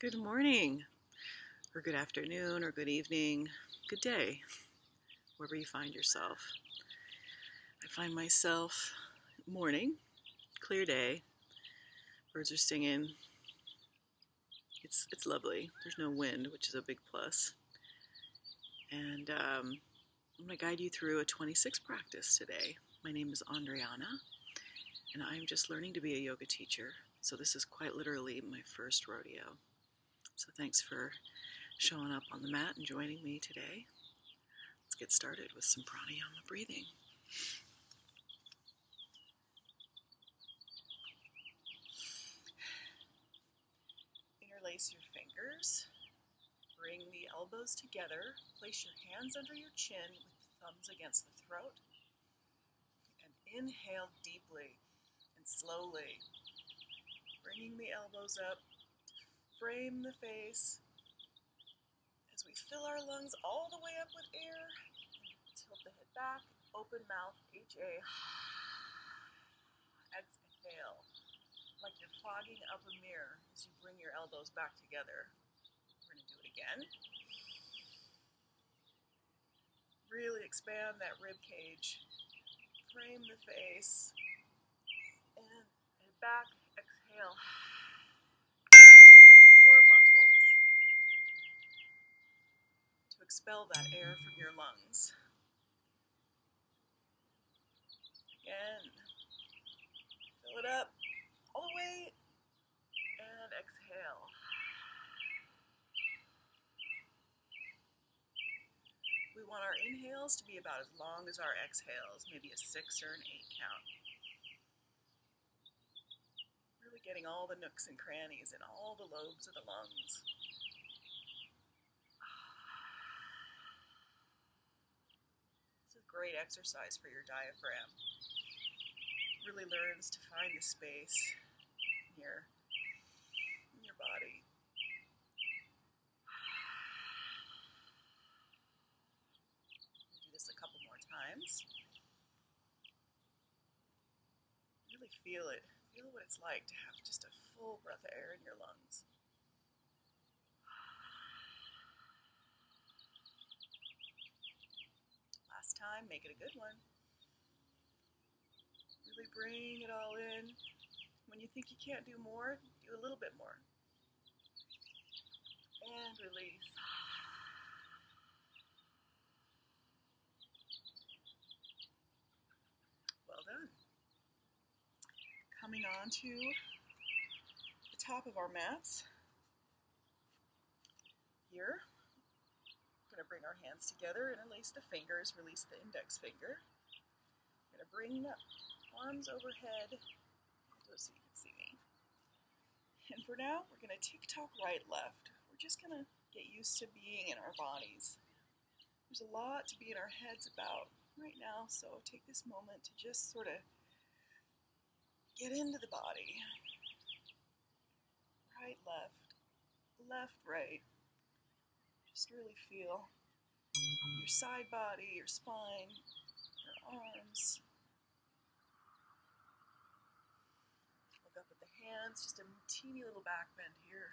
Good morning, or good afternoon, or good evening, good day, wherever you find yourself. I find myself morning, clear day, birds are singing. It's lovely. There's no wind, which is a big plus. And I'm going to guide you through a 26 practice today. My name is Andreana, and I'm just learning to be a yoga teacher. So this is quite literally my first rodeo. So thanks for showing up on the mat and joining me today. Let's get started with some pranayama breathing. Interlace your fingers. Bring the elbows together. Place your hands under your chin with the thumbs against the throat. And inhale deeply and slowly. Bringing the elbows up. Frame the face. As we fill our lungs all the way up with air. Tilt the head back. Open mouth. H-A. Exhale. Like you're fogging up a mirror as you bring your elbows back together. We're going to do it again. Really expand that rib cage. Frame the face. And head back. Exhale. Using your core muscles to expel that air from your lungs. Again. Fill it up all the way. And exhale. We want our inhales to be about as long as our exhales, maybe a 6 or an 8 count. Really getting all the nooks and crannies in all the lobes of the lungs. This is a great exercise for your diaphragm. Really learns to find the space here in your body. Do this a couple more times. Really feel it. Feel what it's like to have just a full breath of air in your lungs. Last time, make it a good one. Really bring it all in. When you think you can't do more, do a little bit more. And release. Well done. Coming on to the top of our mats. Here, we're going to bring our hands together, interlace the fingers, release the index finger. We're going to bring the arms overhead. I'll do it so you can see me. And for now, we're going to tick-tock right, left. We're just going to get used to being in our bodies. There's a lot to be in our heads about right now, so take this moment to just sort of get into the body. Right, left, left, right. Just really feel your side body, your spine, your arms. Look up at the hands, just a teeny little back bend here.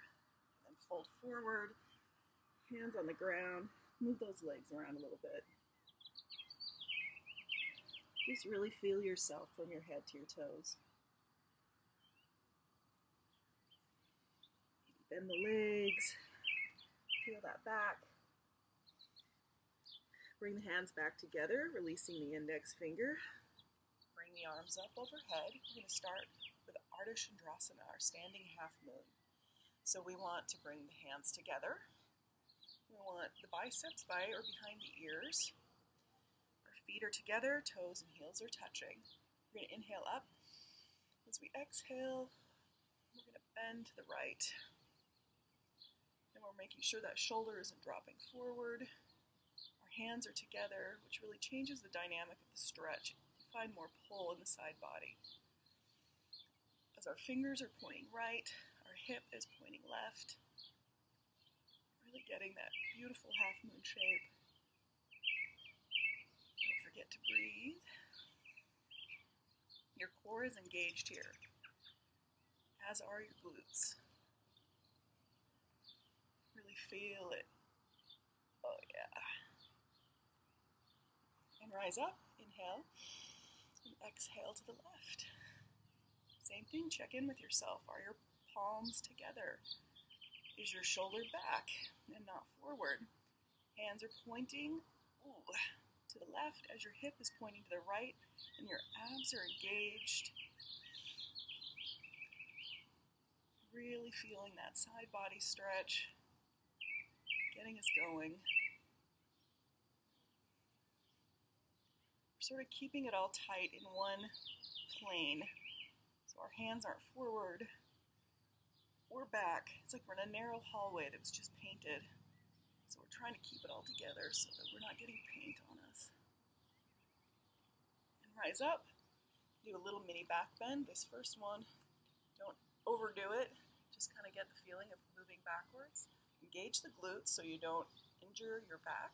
And then fold forward, hands on the ground. Move those legs around a little bit. Just really feel yourself from your head to your toes. Bend the legs. Feel that back. Bring the hands back together, releasing the index finger. Bring the arms up overhead. We're going to start with Ardha Chandrasana, our standing half moon. So we want to bring the hands together. We want the biceps by or behind the ears. Our feet are together, toes and heels are touching. We're going to inhale up. As we exhale, we're going to bend to the right. And we're making sure that shoulder isn't dropping forward. Our hands are together, which really changes the dynamic of the stretch. You find more pull in the side body. As our fingers are pointing right, our hip is pointing left. Really getting that beautiful half moon shape. Don't forget to breathe. Your core is engaged here, as are your glutes. feel it. Oh yeah. And rise up, inhale, and exhale to the left. Same thing, check in with yourself. Are your palms together? Is your shoulder back and not forward? Hands are pointing to the left as your hip is pointing to the right and your abs are engaged. Really feeling that side body stretch, getting us going. We're sort of keeping it all tight in one plane. So our hands aren't forward or back. It's like we're in a narrow hallway that was just painted. So we're trying to keep it all together so that we're not getting paint on us. And rise up. Do a little mini back bend. This first one, don't overdo it. Just kind of get the feeling of moving backwards. Engage the glutes so you don't injure your back.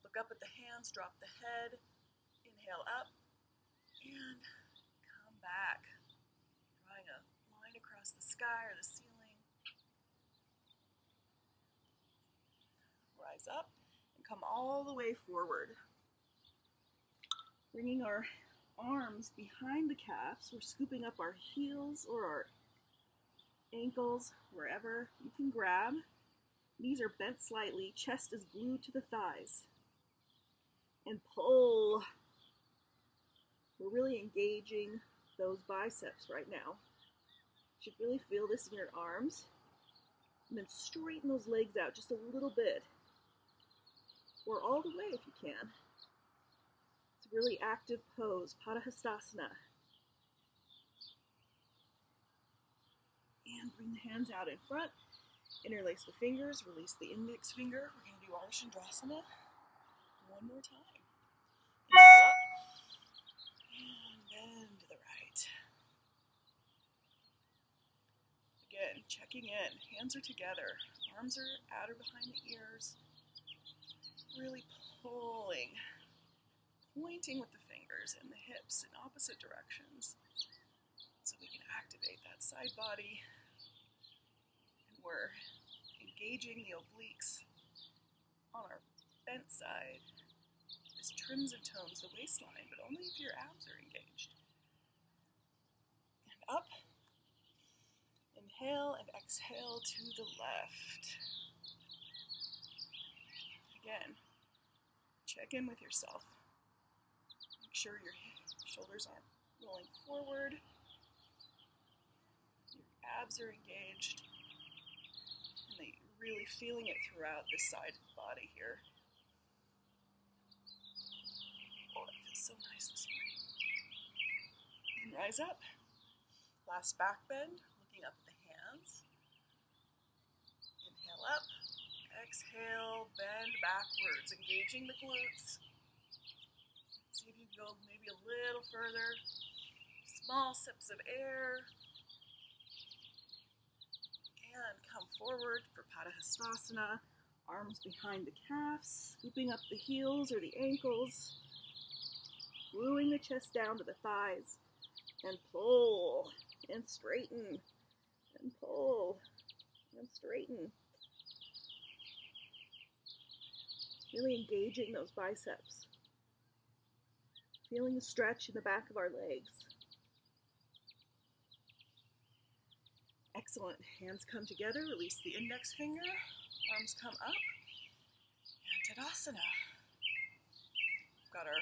Look up at the hands, drop the head. Inhale up and come back. Drawing a line across the sky or the ceiling. Rise up and come all the way forward. Bringing our arms behind the calves. We're scooping up our heels or our ankles, wherever you can grab. Knees are bent slightly, chest is glued to the thighs. And pull. We're really engaging those biceps right now. You should really feel this in your arms. And then straighten those legs out just a little bit. Or all the way if you can. It's a really active pose, Padahastasana. And bring the hands out in front. Interlace the fingers, release the index finger. We're going to do Ardha Chandrasana one more time. Inhale up. And bend to the right. Again, checking in. Hands are together. Arms are out or behind the ears. Really pulling. Pointing with the fingers and the hips in opposite directions. So we can activate that side body. And we're engaging the obliques on our bent side. This trims and tones the waistline, but only if your abs are engaged. And up. Inhale and exhale to the left. Again, check in with yourself. Make sure your shoulders aren't rolling forward. Your abs are engaged. And that you're really feeling it throughout this side of the body here. Oh, that feels so nice this morning. And rise up. Last back bend, looking up at the hands. Inhale up. Exhale, bend backwards, engaging the glutes. See if you can go maybe a little further. Small sips of air. And come forward for Padahastasana. Arms behind the calves, scooping up the heels or the ankles. Gluing the chest down to the thighs. And pull. And straighten. And pull. And straighten. Really engaging those biceps. Feeling the stretch in the back of our legs. Excellent. Hands come together. Release the index finger. Arms come up. And Tadasana. Got our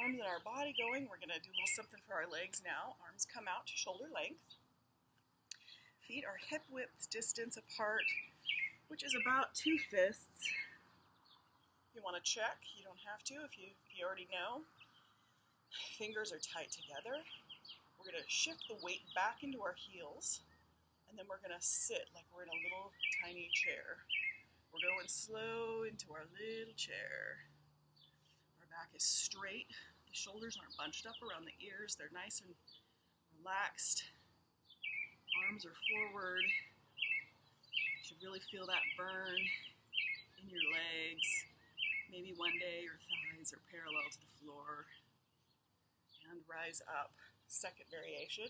arms and our body going. We're going to do a little something for our legs now. Arms come out to shoulder length. Feet are hip width distance apart, which is about 2 fists. You want to check, you don't have to if you already know. Fingers are tight together. We're going to shift the weight back into our heels, and then we're going to sit like we're in a little tiny chair. We're going slow into our little chair. Our back is straight. The shoulders aren't bunched up around the ears. They're nice and relaxed. Arms are forward. You should really feel that burn in your legs. Maybe one day your thighs are parallel to the floor. And rise up. Second variation.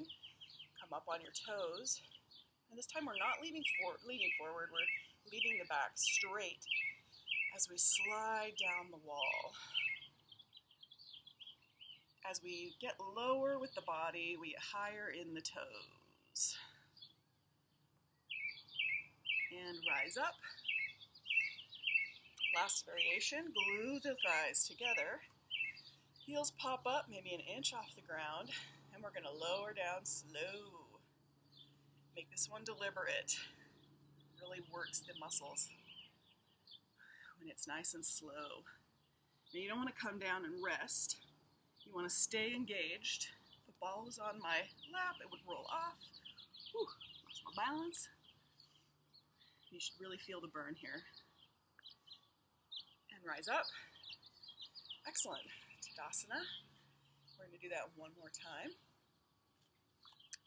Come up on your toes. And this time we're not leaning forward. We're leaving the back straight as we slide down the wall. As we get lower with the body, we get higher in the toes. And rise up. Last variation, glue the thighs together. Heels pop up maybe an inch off the ground, and we're gonna lower down slow. Make this one deliberate. Really works the muscles when it's nice and slow. Now you don't wanna come down and rest. You wanna stay engaged. If the ball was on my lap, it would roll off. Whew, lost my balance. You should really feel the burn here. And rise up. Excellent. Tadasana. We're going to do that one more time.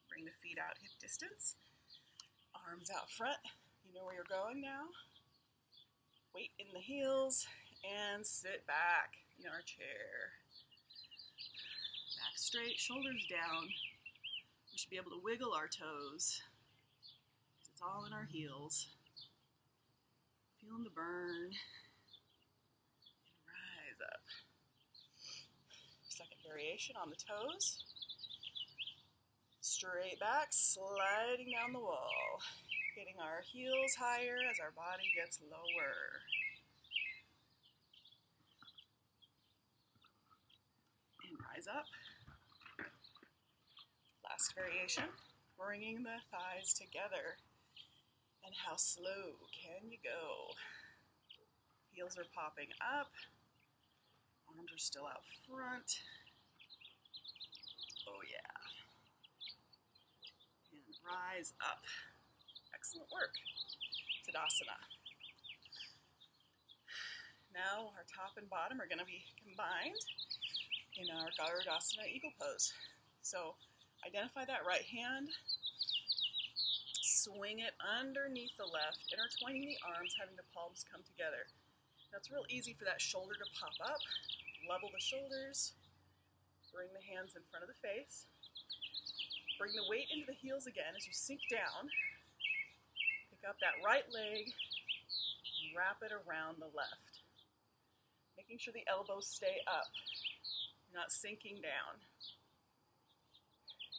Bring the feet out hip distance. Arms out front. You know where you're going now. Weight in the heels. And sit back in our chair. Back straight, shoulders down. We should be able to wiggle our toes. It's all in our heels. Feeling the burn. And rise up. Second variation on the toes. Straight back, sliding down the wall. Getting our heels higher as our body gets lower. And rise up. Last variation. Bringing the thighs together. And how slow can you go? Heels are popping up. Arms are still out front. Oh yeah. And rise up. Excellent work. Tadasana. Now our top and bottom are going to be combined in our Garudasana Eagle Pose. So identify that right hand. Swing it underneath the left, intertwining the arms, having the palms come together. Now it's real easy for that shoulder to pop up. Level the shoulders. Bring the hands in front of the face. Bring the weight into the heels again as you sink down. Pick up that right leg and wrap it around the left. Making sure the elbows stay up. You're not sinking down.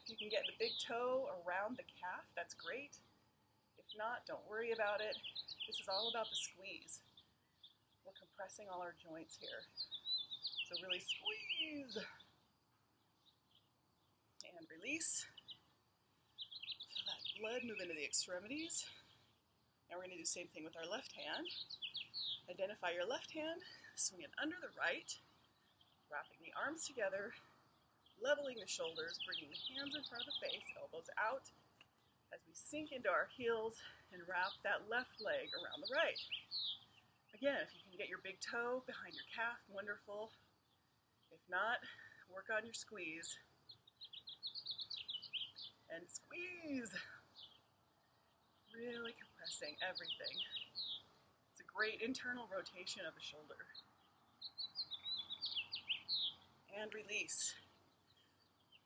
If you can get the big toe around the calf, that's great. If not, don't worry about it. This is all about the squeeze. We're compressing all our joints here. So really squeeze. And release. Feel that blood move into the extremities. Now we're going to do the same thing with our left hand. Identify your left hand, swing it under the right, wrapping the arms together, leveling the shoulders, bringing the hands in front of the face, elbows out, as we sink into our heels and wrap that left leg around the right. Again, if you can get your big toe behind your calf, wonderful. If not, work on your squeeze. And squeeze. Really compressing everything. It's a great internal rotation of the shoulder. And release.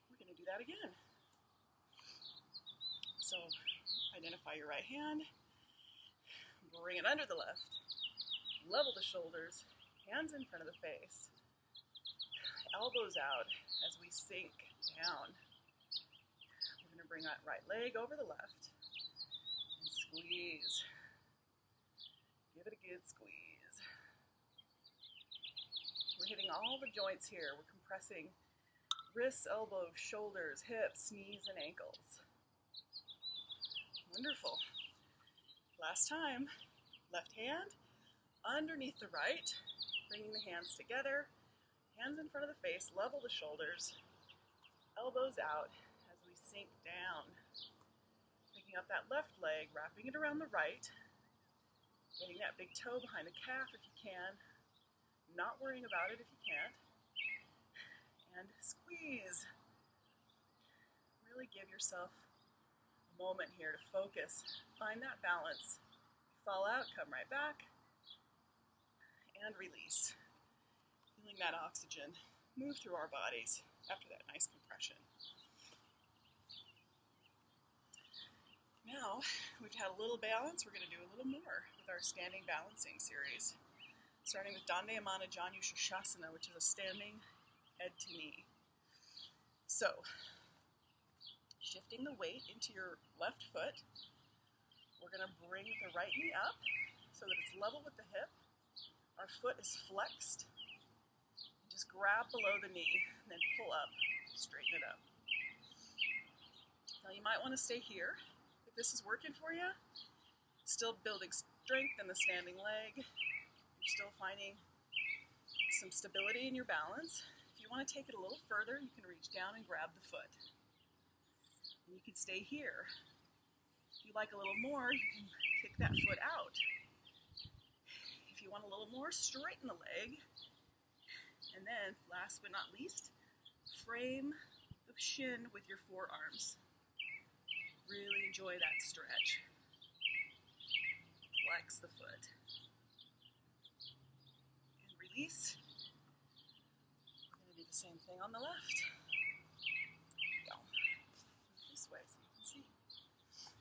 We're going to do that again. So identify your right hand, bring it under the left, level the shoulders, hands in front of the face, elbows out as we sink down. We're going to bring that right leg over the left and squeeze. Give it a good squeeze. We're hitting all the joints here. We're compressing wrists, elbows, shoulders, hips, knees, and ankles. Wonderful. Last time, left hand underneath the right, bringing the hands together, hands in front of the face, level the shoulders, elbows out as we sink down. Picking up that left leg, wrapping it around the right, getting that big toe behind the calf if you can, not worrying about it if you can't, and squeeze. Really give yourself moment here to focus, find that balance. Fall out, come right back, and release. Feeling that oxygen move through our bodies after that nice compression. Now, now we've had a little balance, we're going to do a little more with our standing balancing series. Starting with Andreana, which is a standing head to knee. So, shifting the weight into your left foot, we're going to bring the right knee up so that it's level with the hip. Our foot is flexed. Just grab below the knee and then pull up, straighten it up. Now you might want to stay here if this is working for you. Still building strength in the standing leg. You're still finding some stability in your balance. If you want to take it a little further, you can reach down and grab the foot. And you can stay here. If you like a little more, you can kick that foot out. If you want a little more, straighten the leg. And then, last but not least, frame the shin with your forearms. Really enjoy that stretch. Flex the foot. And release. We're going to do the same thing on the left. Go. This way so you can see.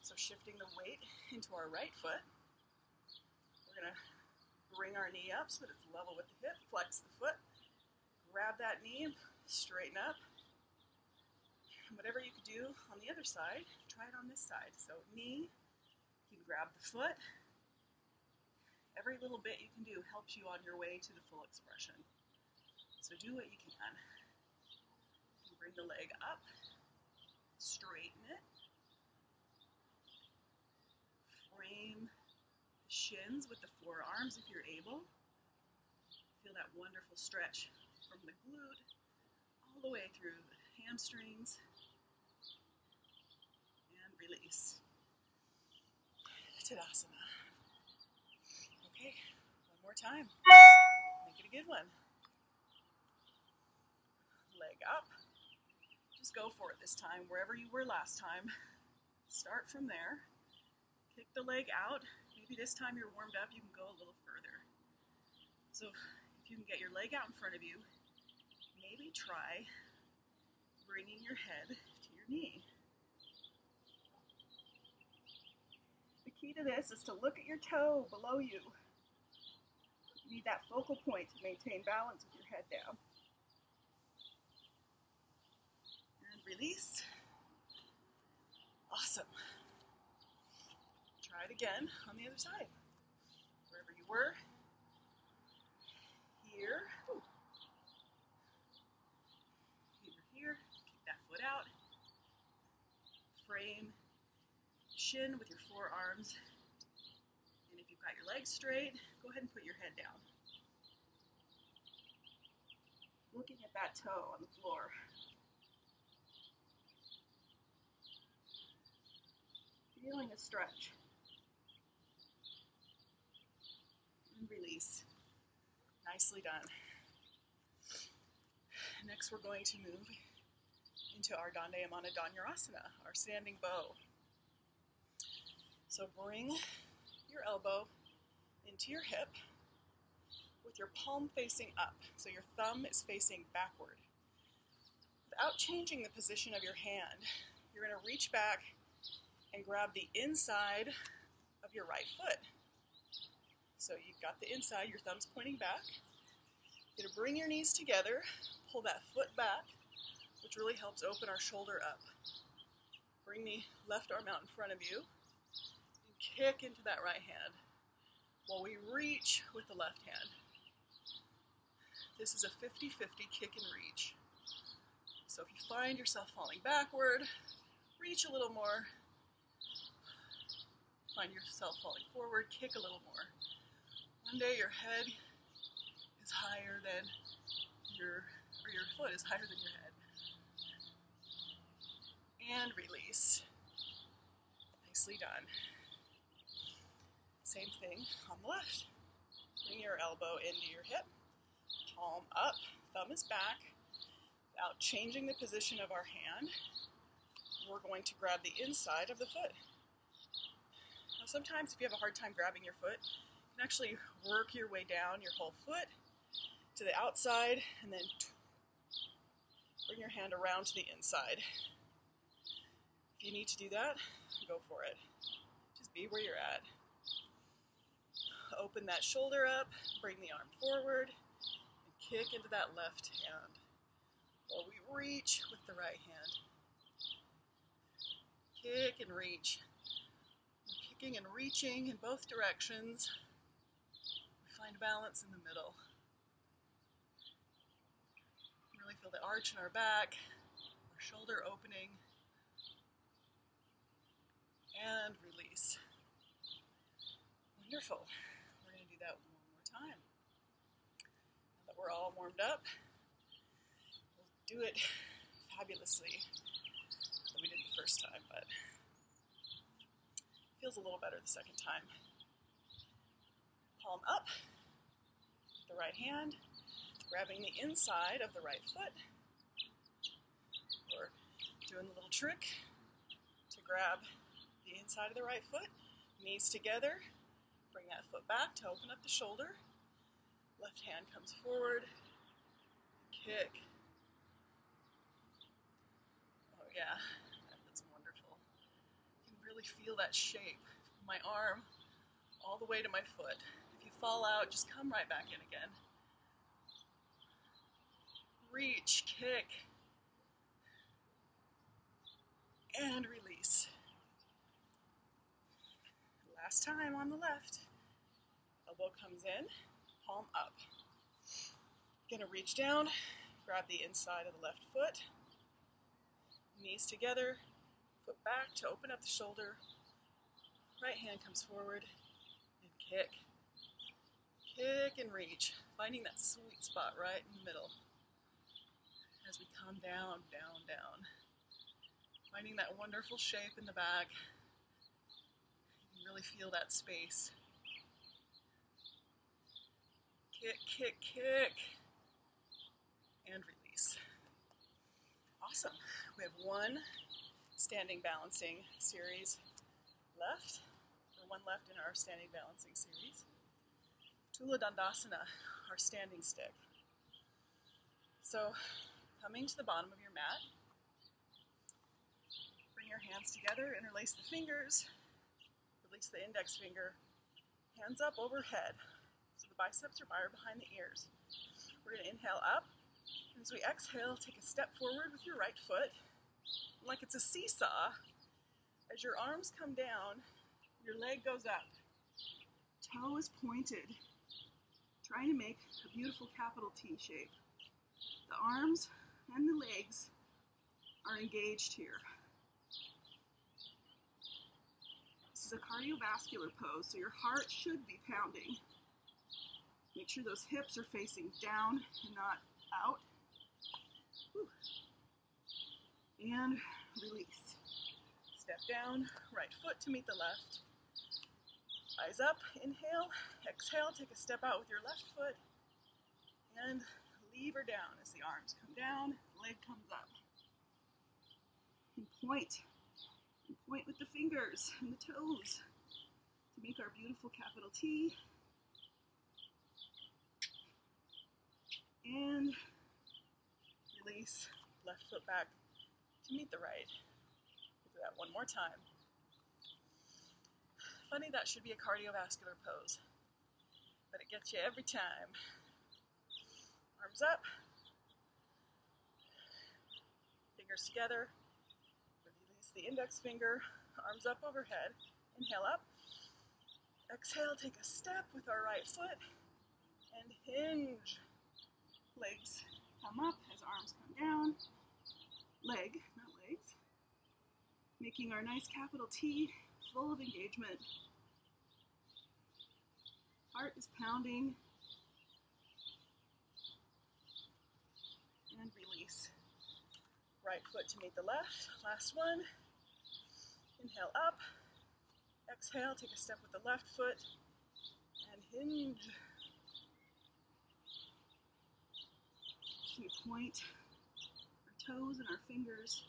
So shifting the weight into our right foot. We're going to bring our knee up so that it's level with the hip. Flex the foot. Grab that knee, straighten up. Whatever you could do on the other side, try it on this side. So knee, you can grab the foot. Every little bit you can do helps you on your way to the full expression. So do what you can. You can bring the leg up, straighten it. Frame the shins with the forearms if you're able. Feel that wonderful stretch from the glute all the way through the hamstrings. Release. Tadasana. Okay, one more time. Make it a good one. Leg up. Just go for it this time, wherever you were last time. Start from there. Kick the leg out. Maybe this time you're warmed up, you can go a little further. So if you can get your leg out in front of you, maybe try bringing your head to your knee. The key to this is to look at your toe below you. You need that focal point to maintain balance with your head down. And release. Awesome. Try it again on the other side. Wherever you were. Here. Here. Kick that foot out. Frame shin with your forearms, and if you've got your legs straight, go ahead and put your head down. Looking at that toe on the floor. Feeling a stretch. And release. Nicely done. Next we're going to move into our Andreana, our standing bow. So bring your elbow into your hip with your palm facing up. So your thumb is facing backward. Without changing the position of your hand, you're going to reach back and grab the inside of your right foot. So you've got the inside, your thumb's pointing back. You're going to bring your knees together, pull that foot back, which really helps open our shoulder up. Bring the left arm out in front of you. Kick into that right hand while we reach with the left hand. This is a 50-50 kick and reach. So if you find yourself falling backward, reach a little more. Find yourself falling forward, kick a little more. One day your head is higher than your foot is higher than your head. And release. Nicely done. Same thing on the left. Bring your elbow into your hip, palm up, thumb is back. Without changing the position of our hand, we're going to grab the inside of the foot. Now sometimes if you have a hard time grabbing your foot, you can actually work your way down your whole foot to the outside and then bring your hand around to the inside. If you need to do that, go for it. Be where you're at. Open that shoulder up, bring the arm forward, and kick into that left hand while we reach with the right hand. Kick and reach. We're kicking and reaching in both directions. We find balance in the middle. Really feel the arch in our back, our shoulder opening, and release. Wonderful. We're going to do that one more time. Now that we're all warmed up, we'll do it fabulously than we did the first time, but it feels a little better the second time. Palm up, the right hand, grabbing the inside of the right foot. We're doing the little trick to grab the inside of the right foot, knees together, bring that foot back to open up the shoulder. Left hand comes forward, kick. Oh yeah, that's wonderful. You can really feel that shape. My arm all the way to my foot. If you fall out, just come right back in again. Reach, kick, and release. Last time on the left. Elbow comes in, palm up. Gonna reach down, grab the inside of the left foot, knees together, foot back to open up the shoulder. Right hand comes forward and kick. Kick and reach, finding that sweet spot right in the middle. As we come down, down, down. Finding that wonderful shape in the back. You can really feel that space. Kick, kick, kick, and release. Awesome. We have one standing balancing series left, or one left in our standing balancing series. Tula Dandasana, our standing stick. So, coming to the bottom of your mat, bring your hands together, interlace the fingers, release the index finger, hands up overhead. So the biceps are behind the ears. We're going to inhale up. And as we exhale, take a step forward with your right foot. Like it's a seesaw. As your arms come down, your leg goes up. Toe is pointed. Trying to make a beautiful capital T shape. The arms and the legs are engaged here. This is a cardiovascular pose, so your heart should be pounding. Make sure those hips are facing down and not out. Whew. And release. Step down, right foot to meet the left. Eyes up, inhale, exhale, take a step out with your left foot, and lever down as the arms come down, leg comes up. And point with the fingers and the toes to make our beautiful capital T. And release, left foot back to meet the right. We'll do that one more time. Funny, that should be a cardiovascular pose, but it gets you every time. Arms up, fingers together, release the index finger, arms up overhead, inhale up, exhale, take a step with our right foot, and hinge. Legs come up as arms come down. Leg, not legs. Making our nice capital T, full of engagement. Heart is pounding. And release. Right foot to meet the left. Last one. Inhale up. Exhale, take a step with the left foot. And hinge. We point our toes and our fingers,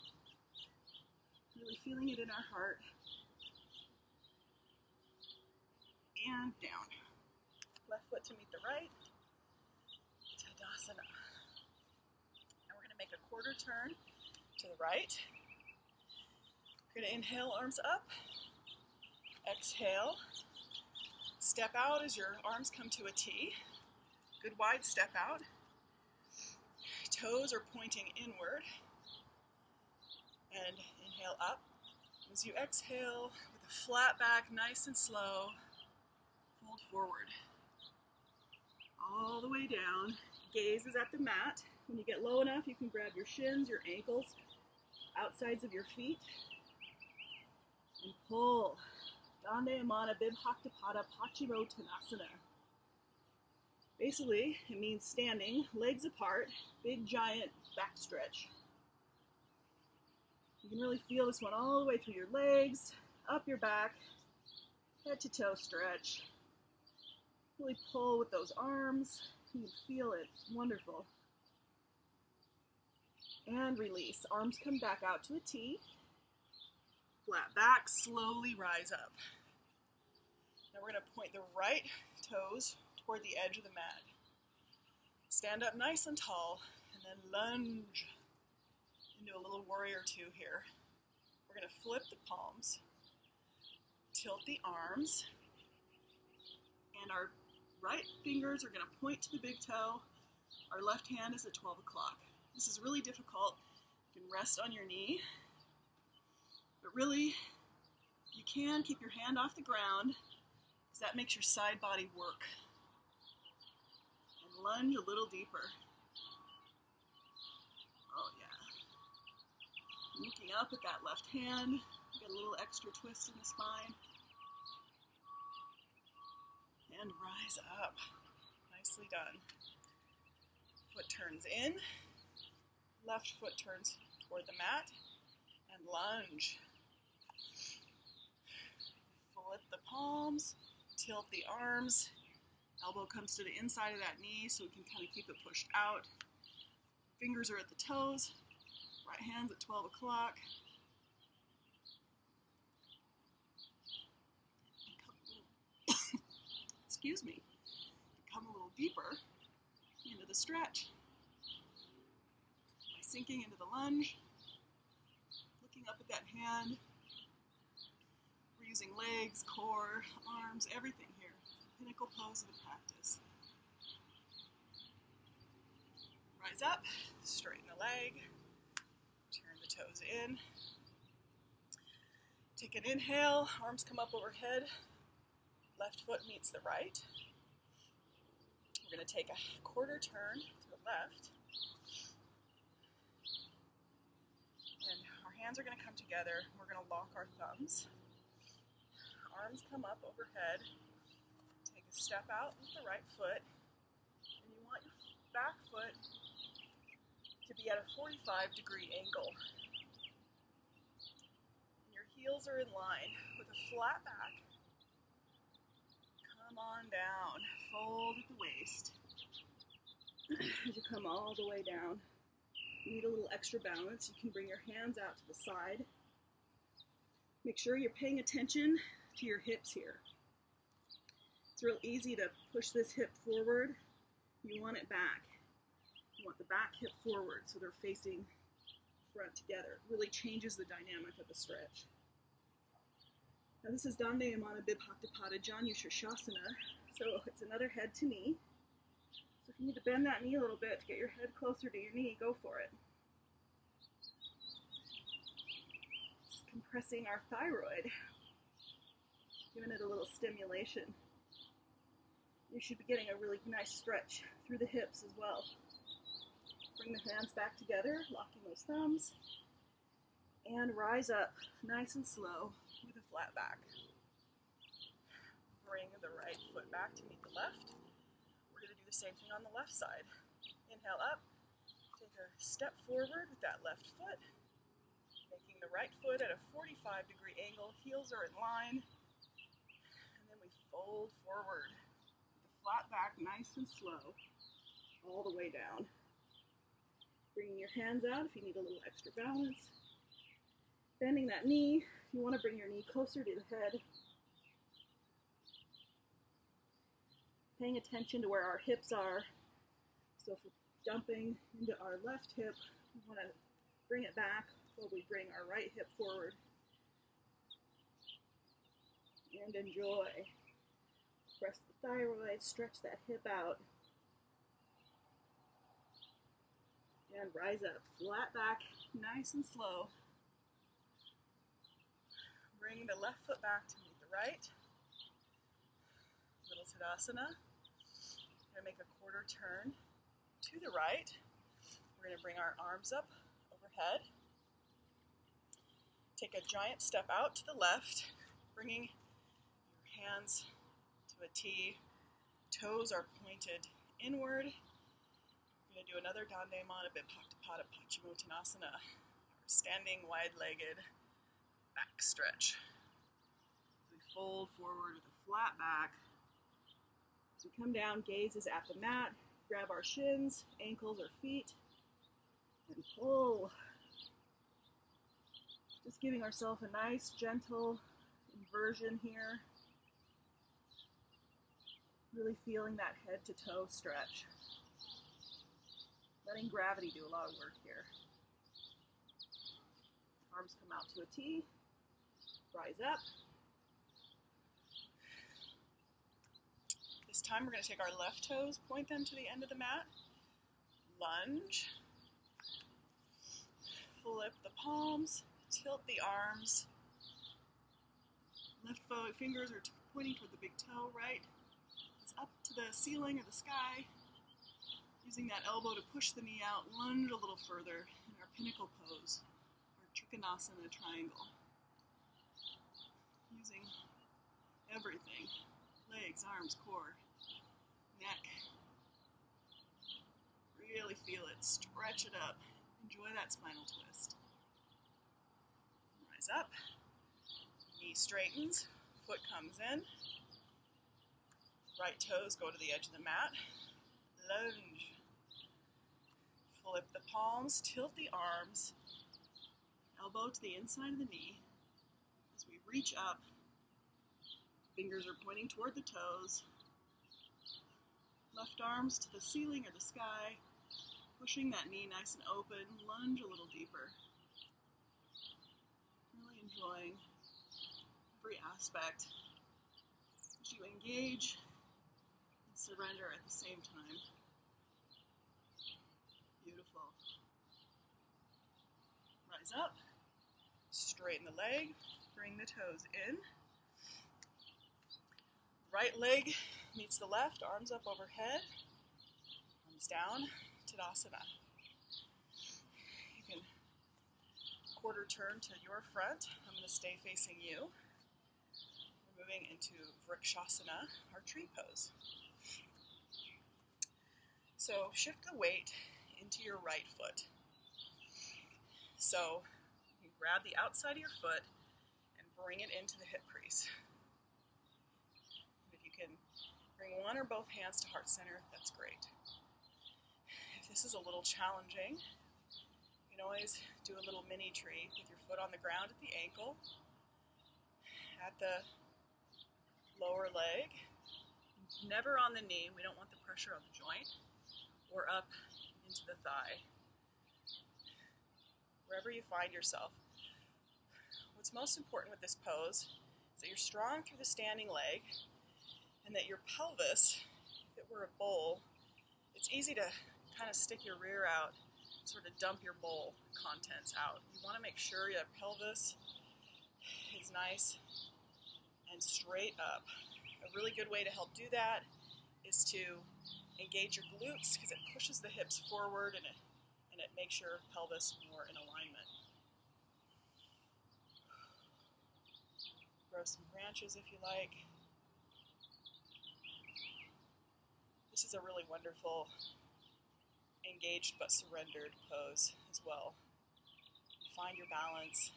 really feeling it in our heart, and down. Left foot to meet the right, Tadasana. Now we're going to make a quarter turn to the right. We're going to inhale, arms up, Exhale. Step out as your arms come to a T. Good wide step out. Toes are pointing inward. And inhale up. As you exhale, with a flat back, nice and slow, fold forward. All the way down. Gaze is at the mat. When you get low enough, you can grab your shins, your ankles, outsides of your feet, and pull. Dandayamana Bibhaktapada Paschimottanasana. Basically, it means standing, legs apart, big giant back stretch. You can really feel this one all the way through your legs, up your back, head to toe stretch. Really pull with those arms. You can feel it. It's wonderful. And release. Arms come back out to a T. Flat back, slowly rise up. Now we're going to point the right toes toward the edge of the mat. Stand up nice and tall, and then lunge into a little warrior two here. We're going to flip the palms, tilt the arms, and our right fingers are going to point to the big toe. Our left hand is at 12 o'clock. This is really difficult. You can rest on your knee, but really, you can keep your hand off the ground, because that makes your side body work. And lunge a little deeper. Oh yeah. Looking up at that left hand, get a little extra twist in the spine. And rise up. Nicely done. Foot turns in. Left foot turns toward the mat. And lunge. Flip the palms. Tilt the arms. Elbow comes to the inside of that knee so we can kind of keep it pushed out. Fingers are at the toes. Right hand's at 12 o'clock. Excuse me. Come a little deeper into the stretch. By sinking into the lunge, looking up at that hand. We're using legs, core, arms, everything here. Pinnacle pose of the practice. Rise up, straighten the leg, turn the toes in. Take an inhale, arms come up overhead, left foot meets the right. We're going to take a quarter turn to the left. And our hands are going to come together. We're going to lock our thumbs. Arms come up overhead. Take a step out with the right foot. And you want your back foot to be at a 45-degree angle. And your heels are in line with a flat back. Come on down. Fold at the waist. As you come all the way down, you need a little extra balance. You can bring your hands out to the side. Make sure you're paying attention to your hips here. It's real easy to push this hip forward. You want it back. You want the back hip forward so they're facing front together. It really changes the dynamic of the stretch. Now this is Dandayamana Bibhaktapada Janu-Shirshasana. So it's another head to knee. So if you need to bend that knee a little bit to get your head closer to your knee, go for it. It's compressing our thyroid, giving it a little stimulation. You should be getting a really nice stretch through the hips as well. Bring the hands back together, locking those thumbs, and rise up nice and slow with a flat back. Bring the right foot back to meet the left. We're going to do the same thing on the left side. Inhale up, take a step forward with that left foot, making the right foot at a 45-degree angle. Heels are in line, and then we fold forward with the flat back, nice and slow, all the way down. Bringing your hands out if you need a little extra balance. Bending that knee. You want to bring your knee closer to the head. Paying attention to where our hips are. So if we're dumping into our left hip, we want to bring it back while we bring our right hip forward. and enjoy. Press the thyroid, stretch that hip out, and rise up. Flat back, nice and slow. Bring the left foot back to meet the right. Little Tadasana. We're going to make a quarter turn to the right. We're going to bring our arms up overhead. Take a giant step out to the left, bringing your hands to a T. Toes are pointed inward. We're going to do another Dandemana Pada Paschimottanasana, our standing wide-legged back stretch. We fold forward with a flat back. As we come down, gaze is at the mat. Grab our shins, ankles, or feet, and pull. Just giving ourselves a nice, gentle inversion here. Really feeling that head to toe stretch. Letting gravity do a lot of work here. Arms come out to a T. Rise up. This time we're going to take our left toes, point them to the end of the mat. Lunge. Flip the palms. Tilt the arms. Left fingers are pointing toward the big toe, right? It's up to the ceiling or the sky. Using that elbow to push the knee out, lunge a little further in our pinnacle pose, our Trikonasana triangle. Using everything, legs, arms, core, neck. Really feel it, stretch it up. Enjoy that spinal twist. Rise up, knee straightens, foot comes in, right toes go to the edge of the mat, lunge, flip the palms, tilt the arms, elbow to the inside of the knee. As we reach up, fingers are pointing toward the toes, left arms to the ceiling or the sky, pushing that knee nice and open, lunge a little deeper. Really enjoying every aspect as you engage and surrender at the same time. Beautiful. Rise up, straighten the leg, bring the toes in. Right leg meets the left, arms up overhead, arms down, Tadasana. You can quarter turn to your front. I'm going to stay facing you. We're moving into Vrikshasana, our tree pose. So shift the weight into your right foot. So you grab the outside of your foot and bring it into the hip crease. If you can bring one or both hands to heart center, that's great. If this is a little challenging, you can always do a little mini tree with your foot on the ground at the ankle, at the lower leg, never on the knee. We don't want the pressure on the joint, or up into the thigh. Wherever you find yourself. What's most important with this pose is that you're strong through the standing leg and that your pelvis, if it were a bowl, it's easy to kind of stick your rear out, sort of dump your bowl contents out. You want to make sure your pelvis is nice and straight up. A really good way to help do that is to engage your glutes because it pushes the hips forward and it makes your pelvis more in alignment. Grow some branches if you like. This is a really wonderful engaged but surrendered pose as well. You find your balance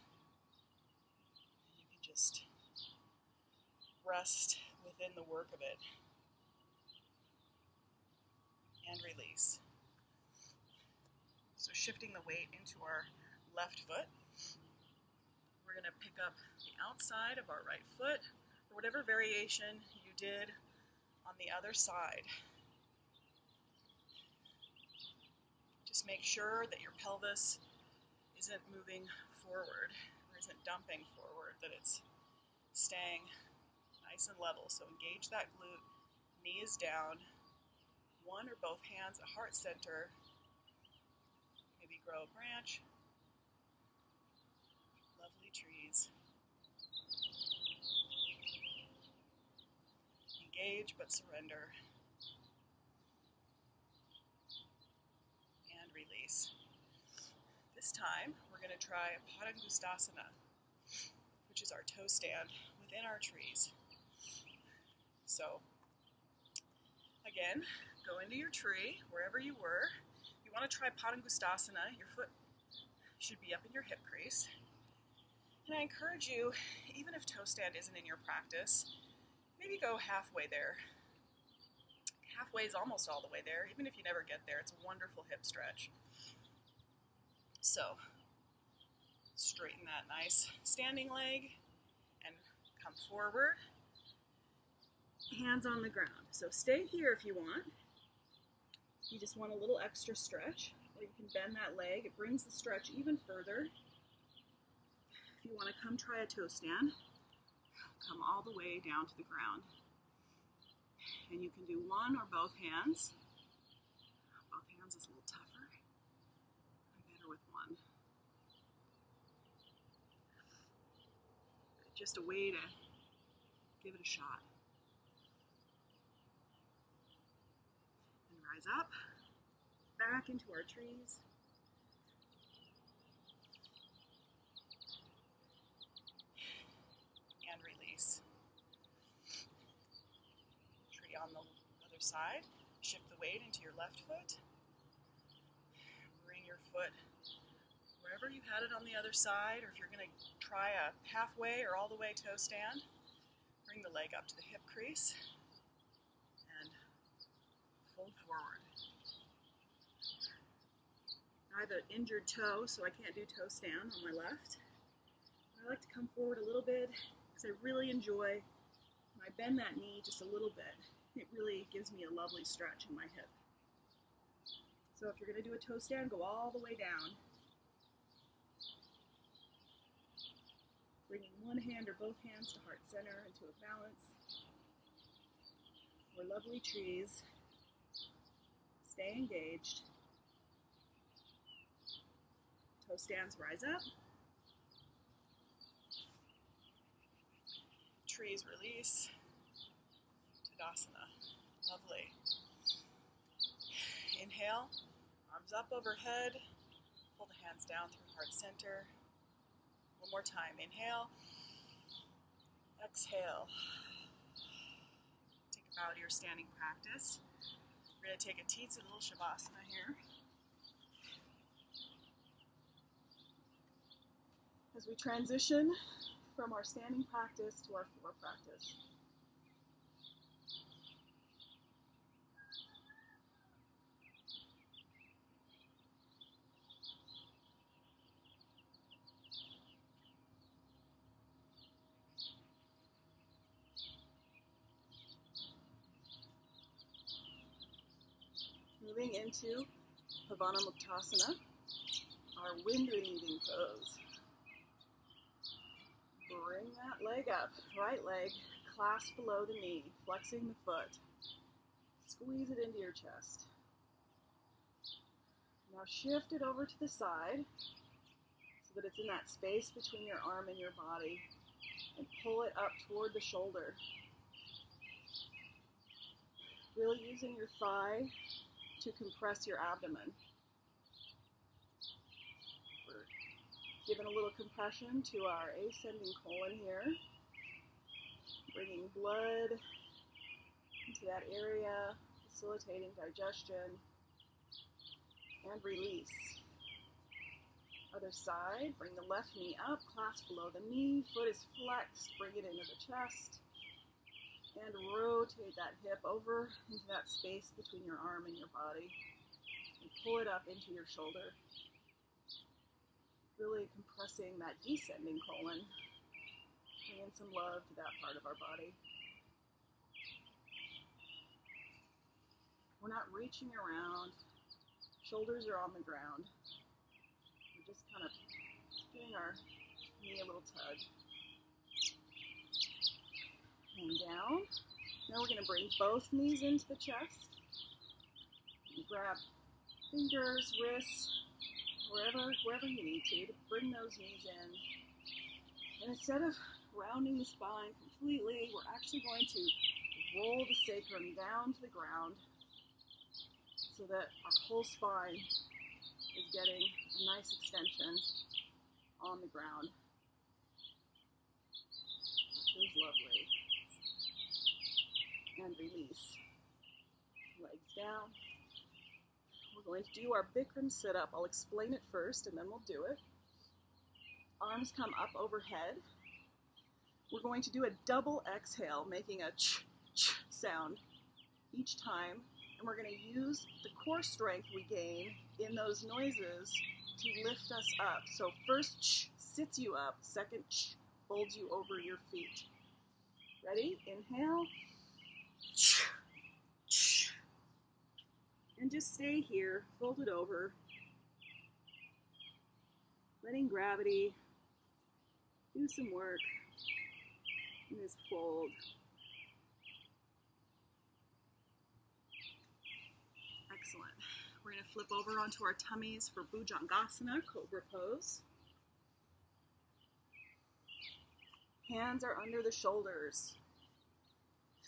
and you can just rest within the work of it and release. So shifting the weight into our left foot, we're going to pick up the outside of our right foot, or whatever variation you did on the other side. Just make sure that your pelvis isn't moving forward, or isn't dumping forward, that it's staying nice and level. So engage that glute, knee is down, one or both hands at heart center. Maybe grow a branch. Lovely trees. Engage but surrender. And release. This time, we're going to try Padangustasana, which is our toe stand within our trees. So, again, go into your tree, wherever you were. You want to try Padangustasana, your foot should be up in your hip crease. And I encourage you, even if toe stand isn't in your practice, maybe go halfway there. Halfway is almost all the way there. Even if you never get there, it's a wonderful hip stretch. So, straighten that nice standing leg and come forward. Hands on the ground. So stay here if you want. You just want a little extra stretch, or you can bend that leg. It brings the stretch even further. If you want to come try a toe stand, come all the way down to the ground. And you can do one or both hands. Both hands is a little tougher. I'm better with one. Just a way to give it a shot. And rise up, back into our trees. And release. Tree on the other side. Shift the weight into your left foot. Bring your foot wherever you had it on the other side, or if you're going to try a halfway or all the way toe stand, bring the leg up to the hip crease and fold forward. I have an injured toe, so I can't do toe stand on my left. I like to come forward a little bit because I really enjoy when I bend that knee just a little bit. It really gives me a lovely stretch in my hip. So if you're going to do a toe stand, go all the way down. Bringing one hand or both hands to heart center into a balance. We're lovely trees. Stay engaged. Toe stands, rise up. Trees, release. Tadasana. Lovely. Inhale, arms up overhead. Pull the hands down through heart center. One more time. Inhale. Exhale. Take a bow to your standing practice. We're going to take a Titsa little Shavasana here. As we transition from our standing practice to our floor practice. Moving into Pavanamuktasana, our wind-relieving pose. Bring that leg up, right leg, clasp below the knee, flexing the foot. Squeeze it into your chest. Now shift it over to the side so that it's in that space between your arm and your body, and pull it up toward the shoulder. Really using your thigh to compress your abdomen. We're giving a little compression to our ascending colon here, bringing blood into that area, facilitating digestion, and release. Other side, bring the left knee up, clasp below the knee, foot is flexed, bring it into the chest, and rotate that hip over into that space between your arm and your body, and pull it up into your shoulder. Really compressing that descending colon, bringing some love to that part of our body. We're not reaching around, shoulders are on the ground. We're just kind of giving our knee a little tug. and down. Now we're going to bring both knees into the chest. You grab fingers, wrists, wherever you need to bring those knees in. And instead of rounding the spine completely, we're actually going to roll the sacrum down to the ground so that our whole spine is getting a nice extension on the ground. That feels lovely. And release. Legs down. We're going to do our Bikram sit-up. I'll explain it first and then we'll do it. Arms come up overhead. We're going to do a double exhale, making a ch-ch sound each time. And we're going to use the core strength we gain in those noises to lift us up. So first ch sits you up, second ch folds you over your feet. Ready? Inhale. Ch, ch. And just stay here, folded over. Letting gravity do some work in this fold. Excellent. We're going to flip over onto our tummies for Bhujangasana, Cobra Pose. Hands are under the shoulders.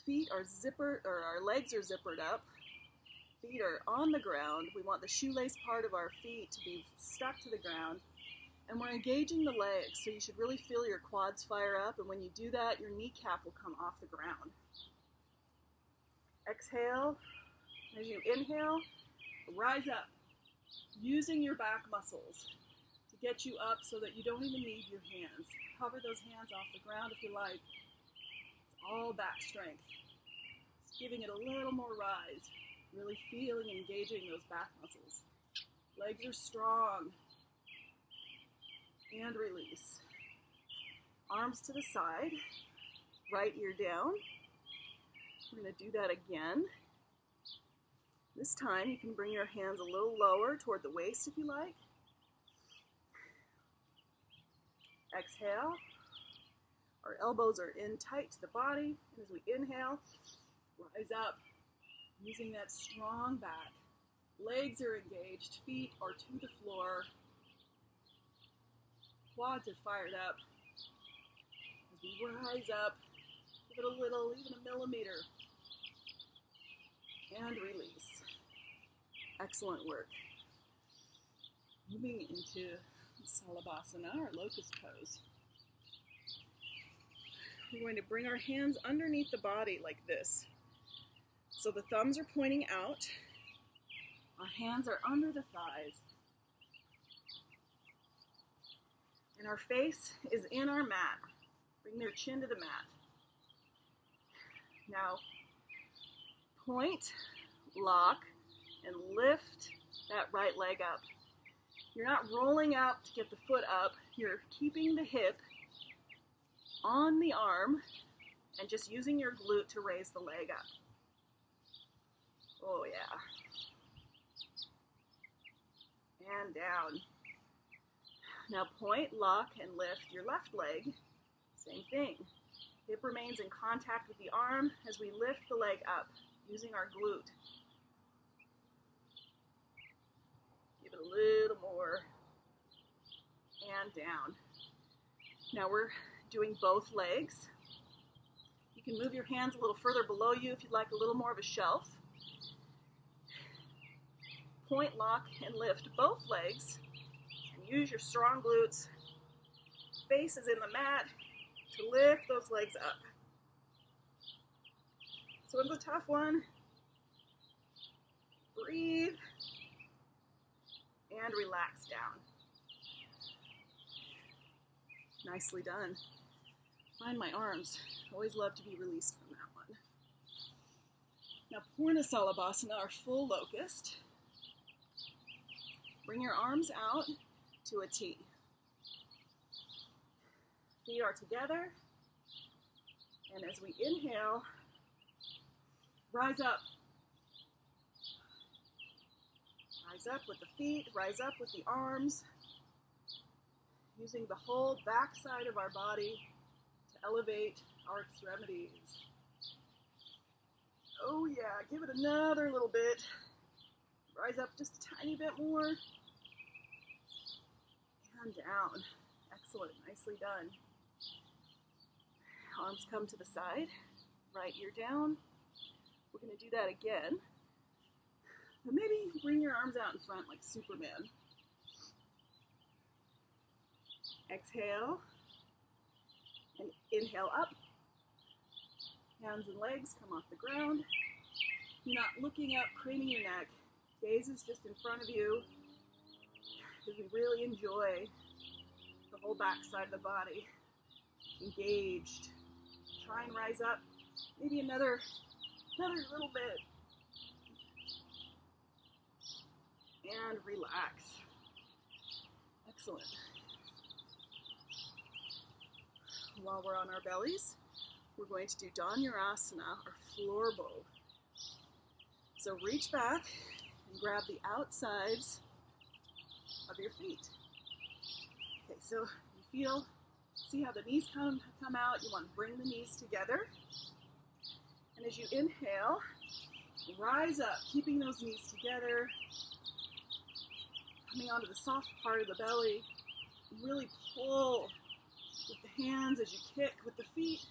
Feet are our legs are zippered up. Feet are on the ground. We want the shoelace part of our feet to be stuck to the ground. And we're engaging the legs, so you should really feel your quads fire up, and when you do that, your kneecap will come off the ground. Exhale. As you inhale, rise up, using your back muscles to get you up so that you don't even need your hands. Hover those hands off the ground if you like. It's all back strength. It's giving it a little more rise, really feeling and engaging those back muscles. Legs are strong. And release. Arms to the side, right ear down. We're going to do that again. This time you can bring your hands a little lower toward the waist if you like. Exhale. Our elbows are in tight to the body. And as we inhale, rise up, using that strong back. Legs are engaged, feet are to the floor. Quads are fired up. As we rise up, give it a little, even a millimeter. And release. Excellent work. Moving into Salabhasana, our locust pose. We're going to bring our hands underneath the body like this. So the thumbs are pointing out. Our hands are under the thighs. And our face is in our mat. Bring your chin to the mat. Now, point, lock, and lift that right leg up. You're not rolling up to get the foot up. You're keeping the hip on the arm and just using your glute to raise the leg up. Oh yeah. And down. Now point, lock, and lift your left leg. Same thing. Hip remains in contact with the arm as we lift the leg up using our glute. Give it a little more. And down. Now we're doing both legs. You can move your hands a little further below you if you'd like a little more of a shelf. Point, lock, and lift both legs. And use your strong glutes. Face is in the mat to lift those legs up. So it's a tough one. Breathe. And relax down. Nicely done. Find my arms. Always love to be released from that one. Now Purna Salabhasana, our full locust. Bring your arms out to a T. Feet are together. And as we inhale, rise up. Rise up with the feet, rise up with the arms. Using the whole back side of our body to elevate our extremities. Oh yeah, give it another little bit. Rise up just a tiny bit more. And down. Excellent, nicely done. Arms come to the side, right ear down. We're gonna do that again. But maybe bring your arms out in front like Superman. Exhale, and inhale up. Hands and legs come off the ground. You're not looking up, craning your neck. Gaze is just in front of you. Because we really enjoy the whole back side of the body. Engaged. Try and rise up. Maybe another little bit. And relax. Excellent. While we're on our bellies, we're going to do Andreana, or floor bow. So reach back and grab the outsides of your feet. Okay, so you see how the knees come out. You want to bring the knees together. And as you inhale, rise up, keeping those knees together. Coming onto the soft part of the belly. Really pull with the hands as you kick with the feet.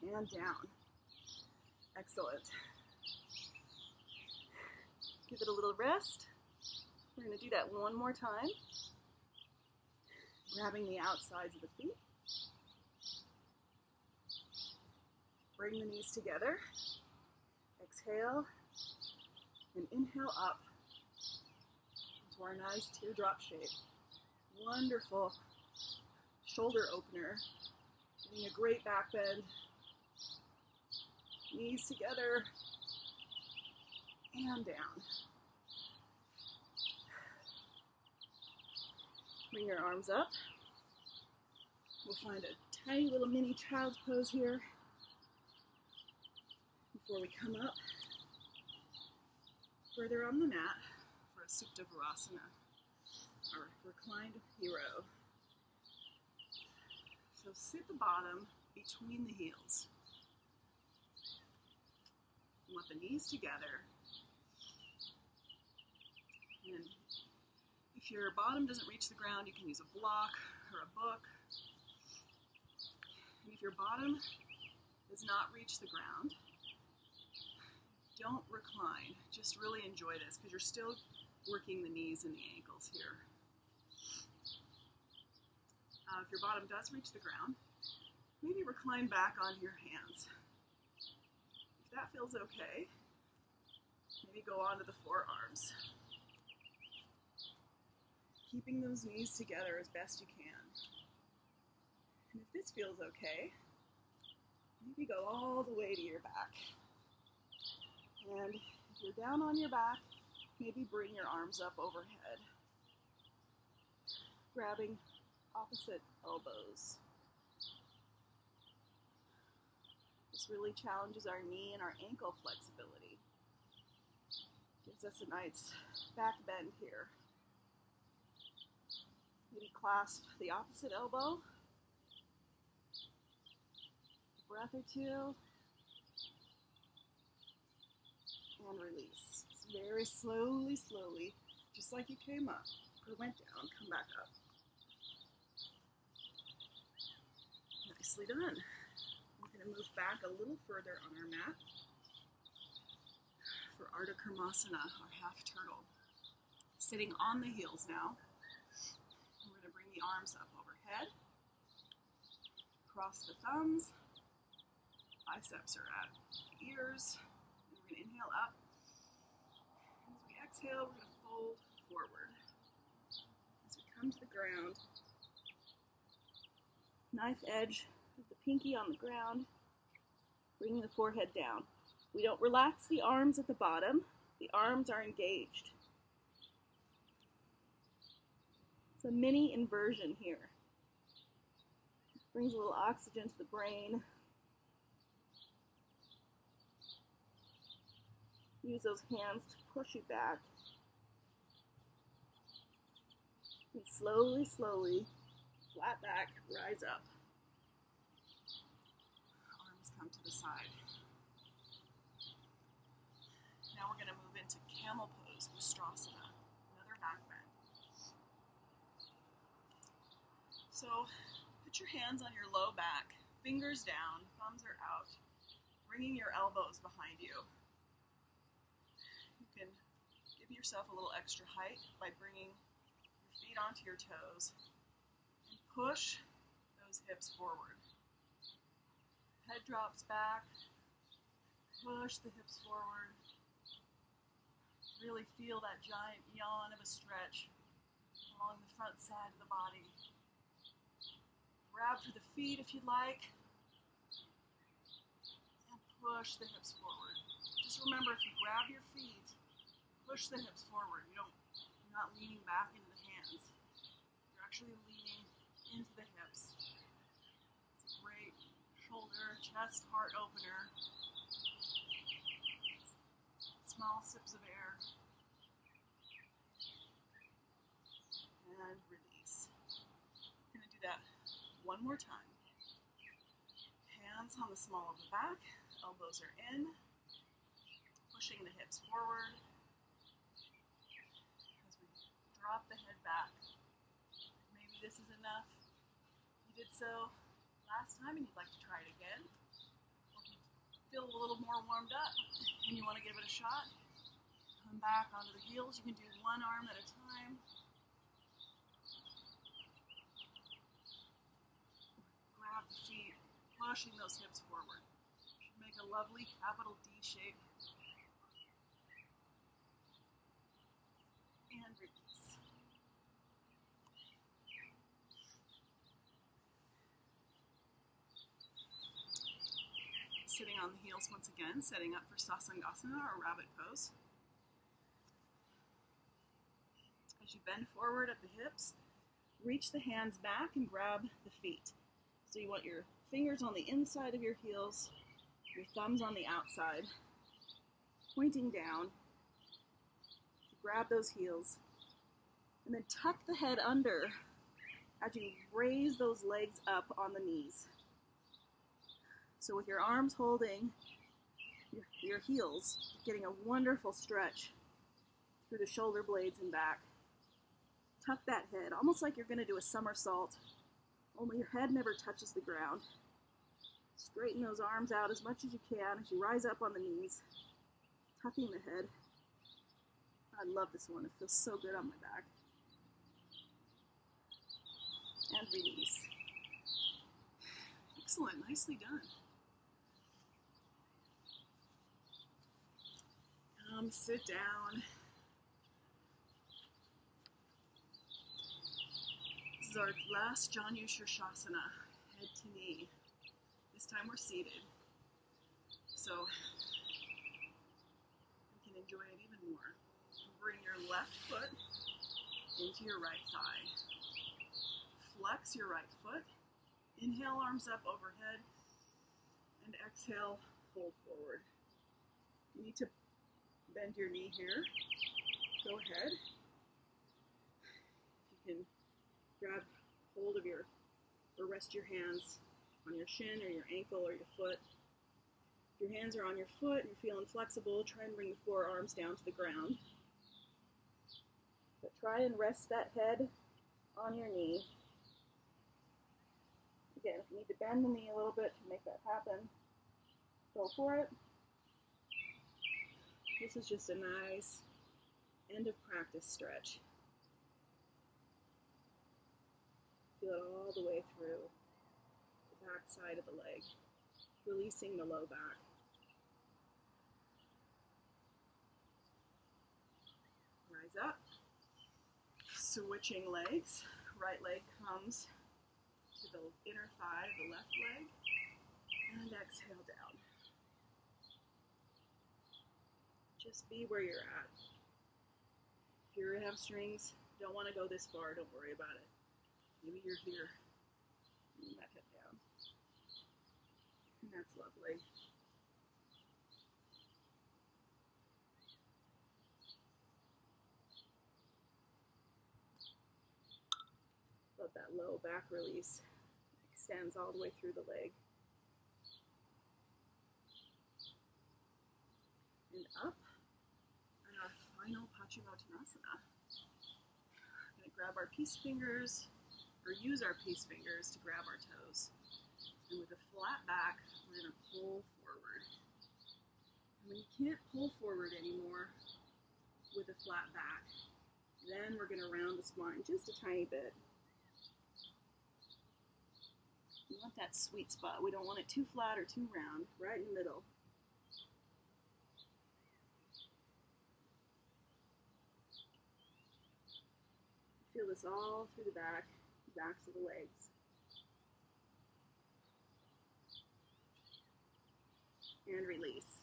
And down. Excellent. Give it a little rest. We're going to do that one more time. Grabbing the outsides of the feet. Bring the knees together. Exhale. And inhale up into our nice teardrop shape. Wonderful shoulder opener. Getting a great back bend. Knees together. And down. Bring your arms up. We'll find a tiny little mini child's pose here before we come up further on the mat for a Supta Virasana, our reclined hero. So sit the bottom between the heels. You want the knees together. And if your bottom doesn't reach the ground, you can use a block or a book. And if your bottom does not reach the ground, don't recline. Just really enjoy this because you're still working the knees and the ankles here. If your bottom does reach the ground, maybe recline back onto your hands. If that feels okay, maybe go onto the forearms. Keeping those knees together as best you can. And if this feels okay, maybe go all the way to your back. And if you're down on your back, maybe bring your arms up overhead. Grabbing opposite elbows. This really challenges our knee and our ankle flexibility. Gives us a nice back bend here. Maybe clasp the opposite elbow. A breath or two. And release. Very slowly, just like you came up, or went down, come back up. Nicely done. We're going to move back a little further on our mat for Ardha Karmasana, our half turtle. Sitting on the heels now. We're going to bring the arms up overhead. Cross the thumbs. Biceps are at the ears. And we're going to inhale up. As we exhale, we're going to fold forward. As we come to the ground, knife edge of the pinky on the ground, bringing the forehead down. We don't relax the arms at the bottom. The arms are engaged. It's a mini inversion here. Brings a little oxygen to the brain. Use those hands to push you back. And slowly, Flat back, rise up. Arms come to the side. Now we're going to move into camel pose, Ustrasana, another back bend. So put your hands on your low back, fingers down, thumbs are out, bringing your elbows behind you. You can give yourself a little extra height by bringing your feet onto your toes and push those hips forward. Head drops back, push the hips forward. Really feel that giant yawn of a stretch along the front side of the body. Grab for the feet if you'd like, and push the hips forward. Just remember, if you grab your feet, push the hips forward. You're not leaning back into the hands. You're actually leaning into the hips. It's a great shoulder, chest, heart opener. Small sips of air. And release. We're going to do that one more time. Hands on the small of the back, elbows are in, pushing the hips forward as we drop the head back. Maybe this is enough. You did so last time and you'd like to try it again. Or if you feel a little more warmed up and you want to give it a shot, come back onto the heels. You can do one arm at a time. Grab the feet, pushing those hips forward. Make a lovely capital D shape. And release. Sitting on the heels once again, setting up for Sasangasana or rabbit pose. As you bend forward at the hips, reach the hands back and grab the feet. So you want your fingers on the inside of your heels, your thumbs on the outside, pointing down. Grab those heels, and then tuck the head under as you raise those legs up on the knees. So with your arms holding your heels, getting a wonderful stretch through the shoulder blades and back. Tuck that head, almost like you're going to do a somersault, only your head never touches the ground. Straighten those arms out as much as you can as you rise up on the knees, tucking the head. I love this one. It feels so good on my back. And release. Excellent. Nicely done. Sit down. This is our last Janu Shirshasana, head to knee. This time we're seated. So you can enjoy it even more. Bring your left foot into your right thigh. Flex your right foot. Inhale, arms up overhead. And exhale, fold forward. You need to bend your knee here. Go ahead. You can grab hold of or rest your hands on your shin or your ankle or your foot. If your hands are on your foot and you're feeling flexible, try and bring the forearms down to the ground. But try and rest that head on your knee. Again, if you need to bend the knee a little bit to make that happen, go for it. This is just a nice end of practice stretch. Feel it all the way through the back side of the leg, releasing the low back. Rise up, switching legs. Right leg comes to the inner thigh of the left leg, and exhale down. Just be where you're at. If your hamstrings don't want to go this far, don't worry about it. Maybe you're here. Bring that head down. And that's lovely. that low back release. Extends all the way through the leg. And up. And our final Paschimottanasana. We're going to grab our peace fingers, or use our peace fingers to grab our toes. And with a flat back, we're going to pull forward. And when you can't pull forward anymore with a flat back, then we're going to round the spine just a tiny bit. We want that sweet spot. We don't want it too flat or too round, right in the middle. Feel this all through the backs of the legs. And release.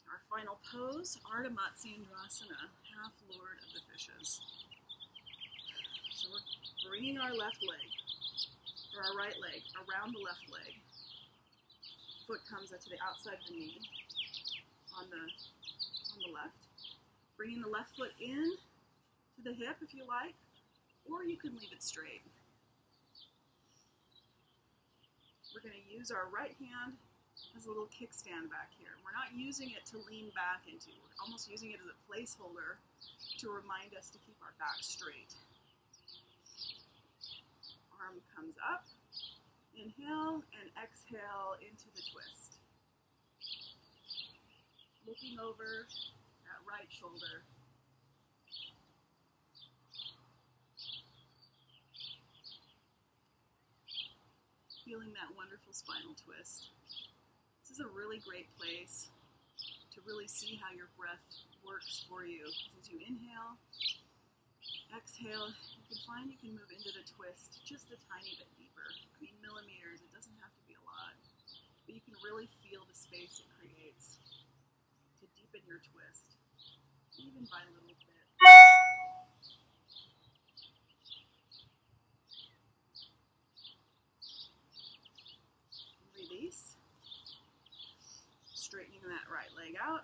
Our final pose, Ardha Matsyendrasana, half Lord of the Fishes. So we're bringing our left leg, or our right leg, around the left leg. Foot comes up to the outside of the knee on the left. Bringing the left foot in to the hip if you like, or you can leave it straight. We're going to use our right hand as a little kickstand back here. We're not using it to lean back into. We're almost using it as a placeholder to remind us to keep our back straight. Arm comes up. Inhale and exhale into the twist. Looking over that right shoulder. Feeling that wonderful spinal twist. This is a really great place to really see how your breath works for you. As you inhale, exhale, you can find you can move into the twist just a tiny bit deeper. I mean, millimeters, it doesn't have to be a lot. But you can really feel the space it creates to deepen your twist, even by little bits. Release. Straightening that right leg out,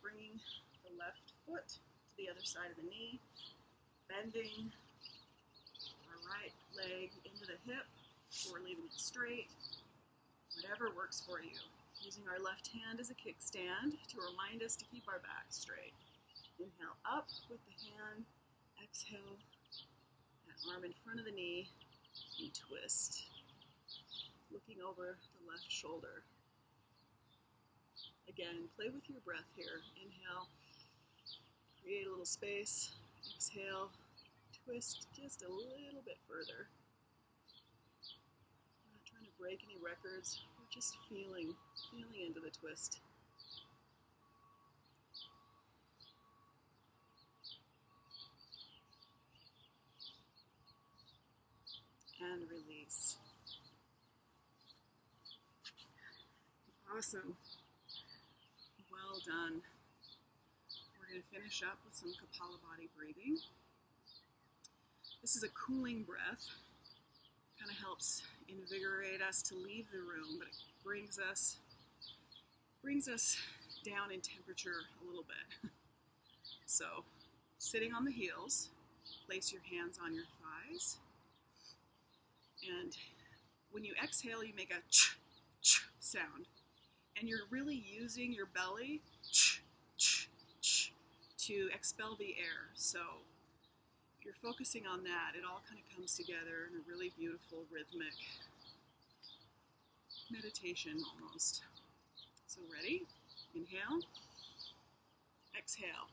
bringing the left foot to the other side of the knee, bending our right leg into the hip, or leaving it straight, whatever works for you. Using our left hand as a kickstand to remind us to keep our back straight. Inhale up with the hand, exhale, that arm in front of the knee, and twist. Looking over the left shoulder. Again, play with your breath here. Inhale, create a little space. Exhale, twist just a little bit further. We're not trying to break any records. We're just feeling into the twist. And release. Awesome. Well done. We're going to finish up with some Kapalabhati breathing. This is a cooling breath. Kind of helps invigorate us to leave the room, but it brings us down in temperature a little bit. So, sitting on the heels, place your hands on your thighs, and when you exhale, you make a ch sound. And you're really using your belly to expel the air. So if you're focusing on that, it all kind of comes together in a really beautiful rhythmic meditation almost. So ready? Inhale. Exhale.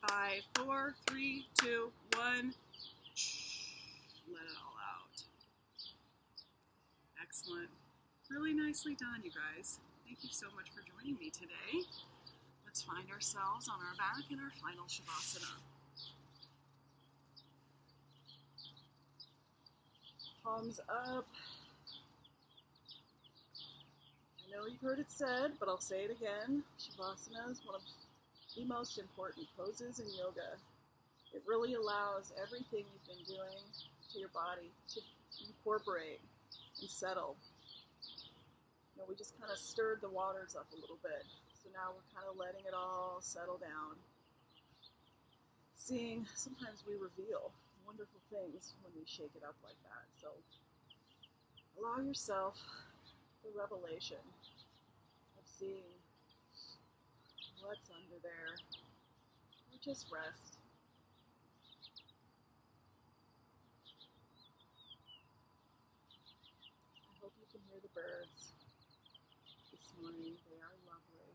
Five, four, three, two, one. Let it all out. Excellent. Really nicely done, you guys. Thank you so much for joining me today. Let's find ourselves on our back in our final Shavasana. Palms up. I know you've heard it said, but I'll say it again. Shavasana is one of the most important poses in yoga. It really allows everything you've been doing to your body to incorporate and settle. You know, we just kind of stirred the waters up a little bit. So now we're kind of letting it all settle down. Seeing, sometimes we reveal wonderful things when we shake it up like that. So allow yourself the revelation of seeing what's under there, or just rest. I hope you can hear the birds this morning. They are lovely.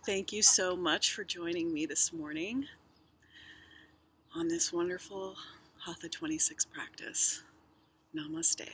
Thank you so much for joining me this morning on this wonderful Hatha 26 practice. Namaste.